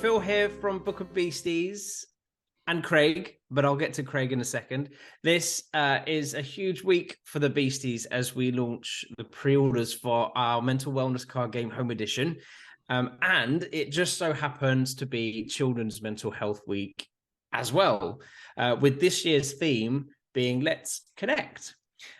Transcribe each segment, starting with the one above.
Phil here from Book of Beasties and Craig, but I'll get to Craig in a second. This is a huge week for the Beasties as we launch the pre-orders for our mental wellness card game home edition. And it just so happens to be Children's Mental Health Week as well, with this year's theme being Let's Connect.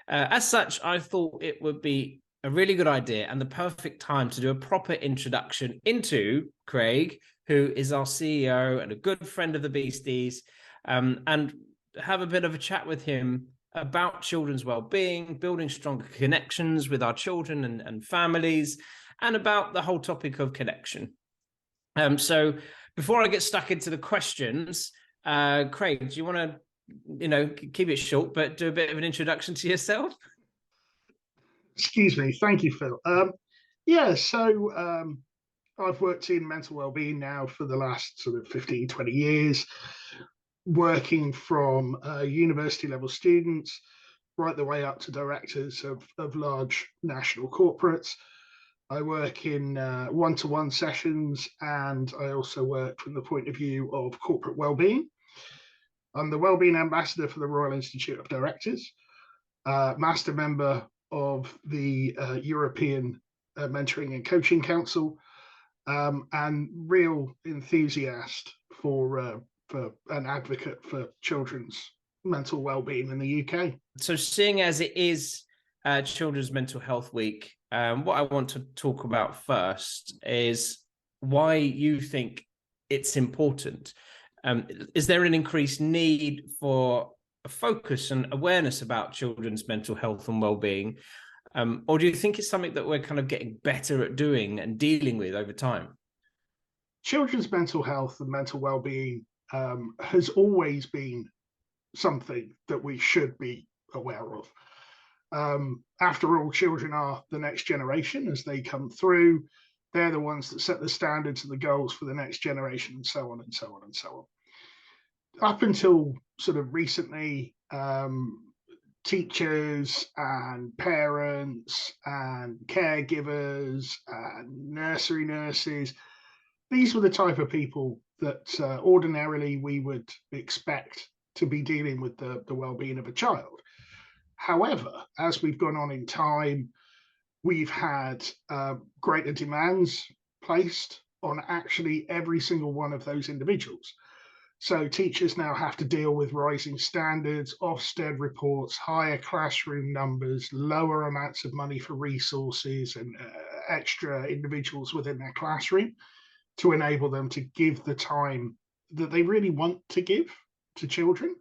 As such, I thought it would be a really good idea and the perfect time to do a proper introduction into Craig, who is our CEO and a good friend of the Beasties, and have a bit of a chat with him about children's well-being, building stronger connections with our children and families, and about the whole topic of connection. So before I get stuck into the questions, Craig, do you want to, keep it short, but do a bit of an introduction to yourself? Excuse me. Thank you, Phil. I've worked in mental wellbeing now for the last sort of 15, 20 years, working from university level students right the way up to directors of large national corporates. I work in one-to-one sessions, and I also work from the point of view of corporate wellbeing. I'm the Wellbeing Ambassador for the Royal Institute of Directors, master member of the European Mentoring and Coaching Council, and real enthusiast for an advocate for children's mental well-being in the UK. So seeing as it is Children's Mental Health Week, what I want to talk about first is why you think it's important. Is there an increased need for a focus and awareness about children's mental health and well-being? Or do you think it's something that we're kind of getting better at doing and dealing with over time? Children's mental health and mental well-being has always been something that we should be aware of. After all, children are the next generation as they come through. They're the ones that set the standards and the goals for the next generation, and so on and so on and so on. Up until sort of recently, teachers and parents and caregivers and nursery nurses, these were the type of people that ordinarily we would expect to be dealing with the well-being of a child. However, as we've gone on in time, we've had greater demands placed on actually every single one of those individuals. So teachers now have to deal with rising standards, Ofsted reports, higher classroom numbers, lower amounts of money for resources and extra individuals within their classroom to enable them to give the time that they really want to give to children.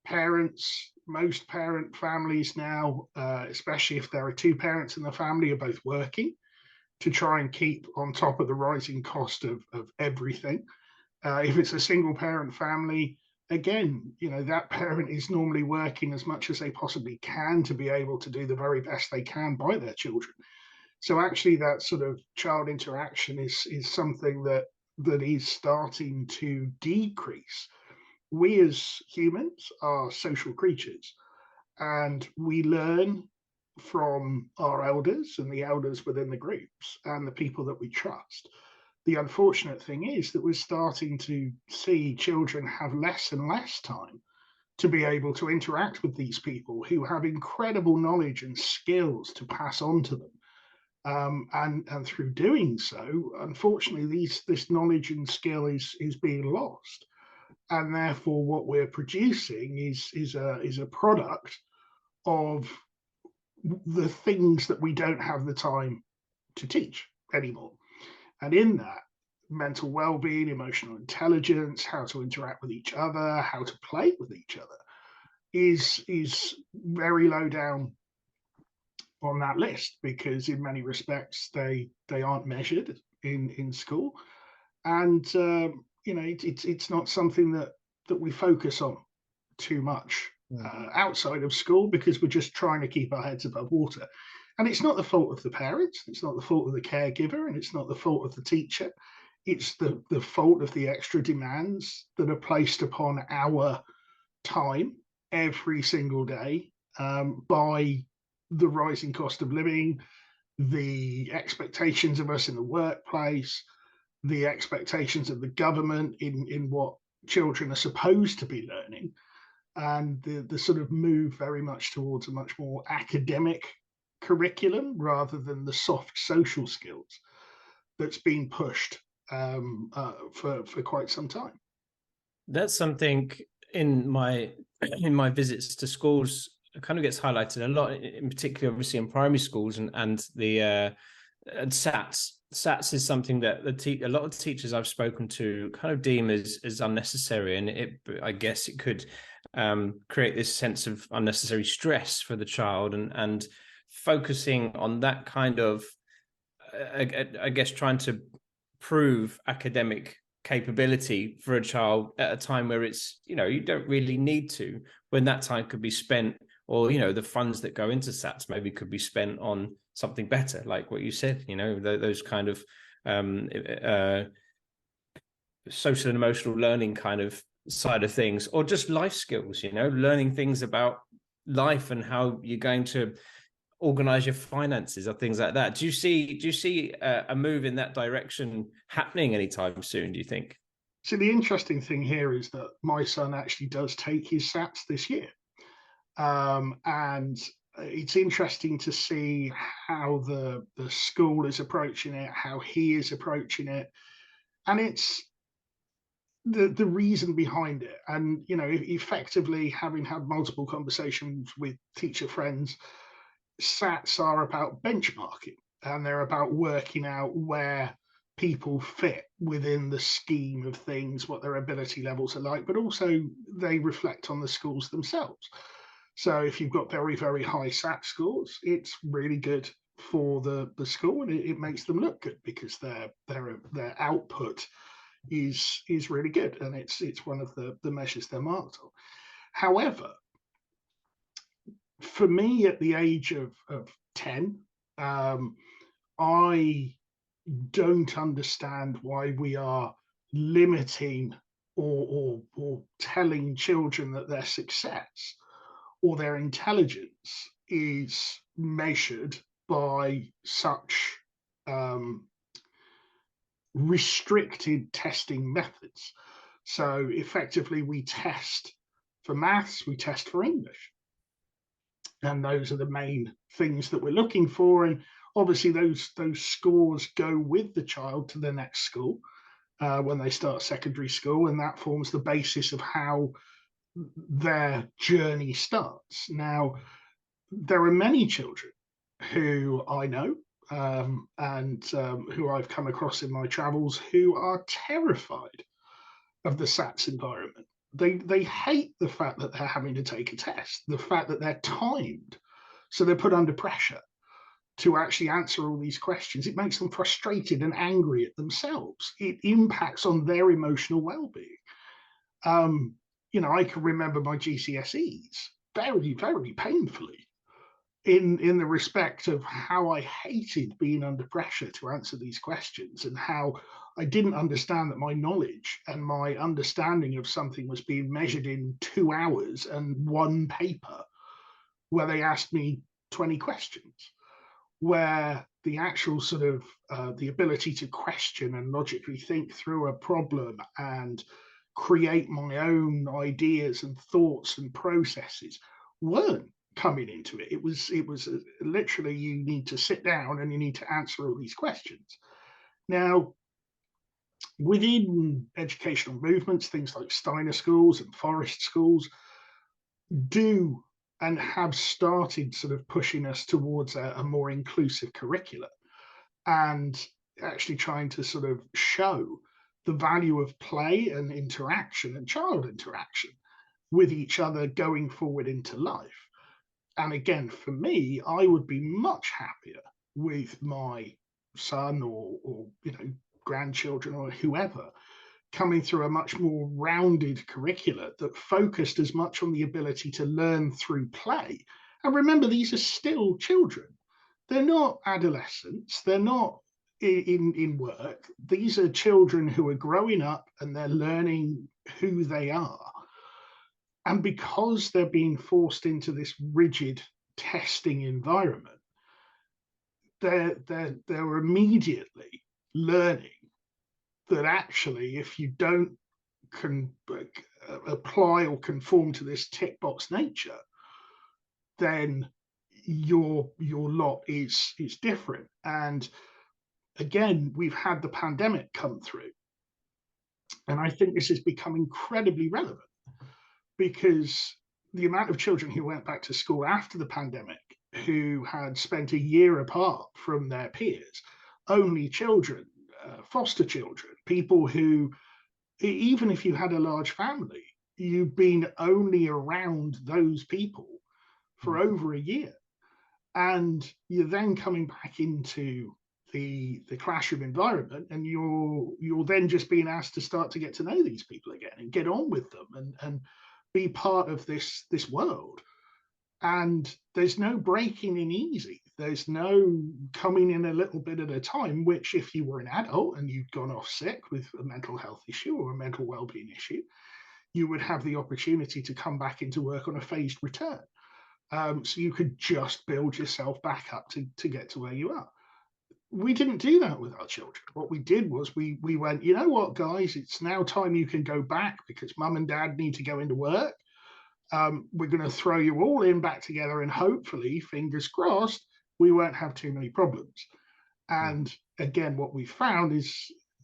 Parents, most parent families now, especially if there are two parents in the family, are both working to try and keep on top of the rising cost of everything. If it's a single parent family, again, that parent is normally working as much as they possibly can to be able to do the very best they can by their children. So actually that sort of child interaction is something that is starting to decrease. We as humans are social creatures, and we learn from our elders and the elders within the groups and the people that we trust. The unfortunate thing is that we're starting to see children have less and less time to be able to interact with these people who have incredible knowledge and skills to pass on to them. And through doing so, unfortunately, this knowledge and skill is being lost. And therefore, what we're producing is a product of the things that we don't have the time to teach anymore. And in that, mental well-being, emotional intelligence, how to interact with each other, how to play with each other is very low down on that list, because in many respects they aren't measured in school. And it's not something that we focus on too much outside of school, because we're just trying to keep our heads above water. And it's not the fault of the parents, it's not the fault of the caregiver, and it's not the fault of the teacher. It's the fault of the extra demands that are placed upon our time every single day by the rising cost of living, the expectations of us in the workplace, the expectations of the government in what children are supposed to be learning, and the sort of move very much towards a much more academic curriculum rather than the soft social skills that's been pushed for quite some time. That's something in my visits to schools, it kind of gets highlighted a lot, in particular, obviously in primary schools, and the and SATs. SATs is something that a lot of the teachers I've spoken to kind of deem as unnecessary, and I guess it could create this sense of unnecessary stress for the child, and focusing on that kind of, I guess, trying to prove academic capability for a child at a time where it's, you don't really need to, when that time could be spent, or the funds that go into SATs maybe could be spent on something better, like what you said, those kind of social and emotional learning kind of side of things, or just life skills, learning things about life and how you're going to organize your finances or things like that. Do you see a move in that direction happening anytime soon, do you think? So the interesting thing here is that my son actually does take his SATs this year. And it's interesting to see how the school is approaching it, how he is approaching it. And it's the reason behind it. And, effectively, having had multiple conversations with teacher friends, SATs are about benchmarking, and they're about working out where people fit within the scheme of things, what their ability levels are like, but also they reflect on the schools themselves. So if you've got very, very high SAT scores, it's really good for the school, and it makes them look good because their output is really good, and it's one of the measures they're marked on. However, for me at the age of 10, I don't understand why we are limiting or telling children that their success or their intelligence is measured by such restricted testing methods. So effectively, we test for maths, we test for English. And those are the main things that we're looking for. And obviously, those scores go with the child to the next school when they start secondary school, and that forms the basis of how their journey starts. Now, there are many children who I know and who I've come across in my travels who are terrified of the SATs environment. They hate the fact that they're having to take a test, the fact that they're timed, so they're put under pressure to actually answer all these questions. It makes them frustrated and angry at themselves. It impacts on their emotional well-being. I can remember my GCSEs very, very painfully in the respect of how I hated being under pressure to answer these questions, and how I didn't understand that my knowledge and my understanding of something was being measured in 2 hours and one paper where they asked me 20 questions, where the actual sort of the ability to question and logically think through a problem and create my own ideas and thoughts and processes weren't coming into it. It was literally, you need to sit down and you need to answer all these questions. Now, within educational movements, things like Steiner schools and Forest schools do and have started sort of pushing us towards a more inclusive curriculum, and actually trying to sort of show the value of play and interaction and child interaction with each other going forward into life. And again, for me, I would be much happier with my son or grandchildren or whoever coming through a much more rounded curricula that focused as much on the ability to learn through play. And remember, these are still children. They're not adolescents. They're not in work. These are children who are growing up and they're learning who they are. And because they're being forced into this rigid testing environment, they're immediately learning that actually, if you don't apply or conform to this tick box nature, then your lot is different. And again, we've had the pandemic come through, and I think this has become incredibly relevant because the amount of children who went back to school after the pandemic who had spent a year apart from their peers, only children, foster children, people who, even if you had a large family, you've been only around those people for over a year. And you're then coming back into the classroom environment, and you're then just being asked to start to get to know these people again and get on with them and be part of this world. And there's no breaking in easy. There's no coming in a little bit at a time, which if you were an adult and you'd gone off sick with a mental health issue or a mental well-being issue, you would have the opportunity to come back into work on a phased return. So you could just build yourself back up to get to where you are. We didn't do that with our children. What we did was we went, you know what, guys, it's now time you can go back because mum and dad need to go into work. We're going to throw you all in back together, and hopefully, fingers crossed, we won't have too many problems. And again, what we found is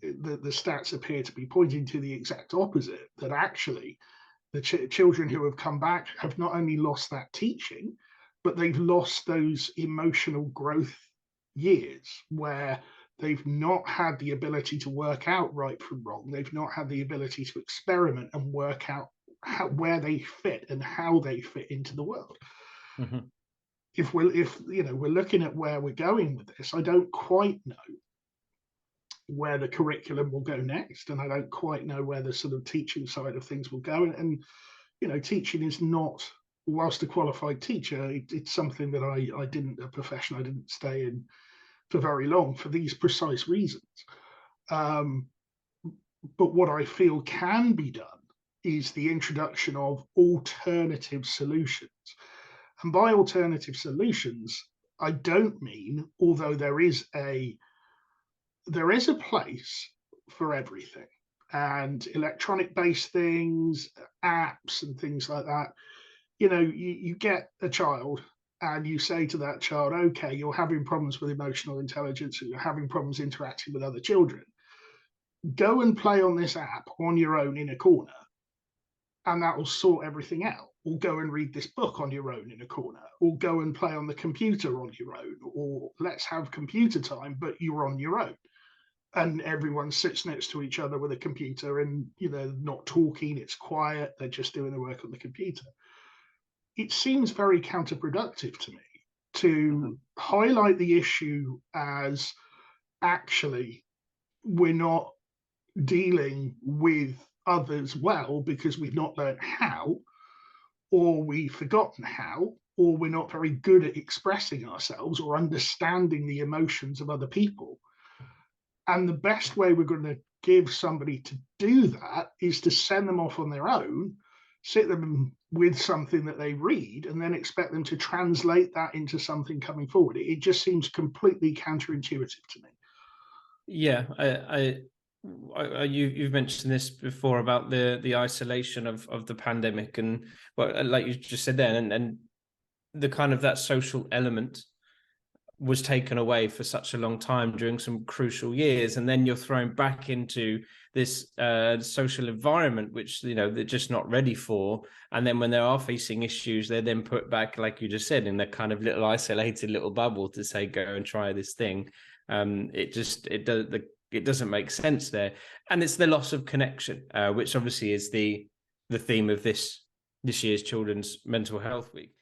the stats appear to be pointing to the exact opposite, that actually the children who have come back have not only lost that teaching, but they've lost those emotional growth years where they've not had the ability to work out right from wrong. They've not had the ability to experiment and work out where they fit and how they fit into the world. Mm-hmm. If we're looking at where we're going with this, I don't quite know where the curriculum will go next, and I don't quite know where the sort of teaching side of things will go. And teaching is not, whilst a qualified teacher, it's something that I didn't, a profession I didn't stay in for very long for these precise reasons. But what I feel can be done is the introduction of alternative solutions. And by alternative solutions, I don't mean, although there is a place for everything, and electronic based things, apps and things like that. You get a child and you say to that child, okay, you're having problems with emotional intelligence and you're having problems interacting with other children. Go and play on this app on your own in a corner, and that will sort everything out. Or go and read this book on your own in a corner, or go and play on the computer on your own, or let's have computer time, but you're on your own. And everyone sits next to each other with a computer and, not talking, it's quiet, they're just doing the work on the computer. It seems very counterproductive to me to highlight the issue as actually we're not dealing with others well because we've not learned how, or we've forgotten how, or we're not very good at expressing ourselves or understanding the emotions of other people. And the best way we're going to give somebody to do that is to send them off on their own, sit them with something that they read, and then expect them to translate that into something coming forward. It just seems completely counterintuitive to me. Yeah, you've mentioned this before about the isolation of the pandemic, and well, like you just said then, and the kind of that social element was taken away for such a long time during some crucial years, and then you're thrown back into this social environment which they're just not ready for, and then when they are facing issues, they're then put back, like you just said, in that kind of little isolated little bubble to say go and try this thing. It doesn't make sense there, and it's the loss of connection, which obviously is the theme of this year's Children's Mental Health Week.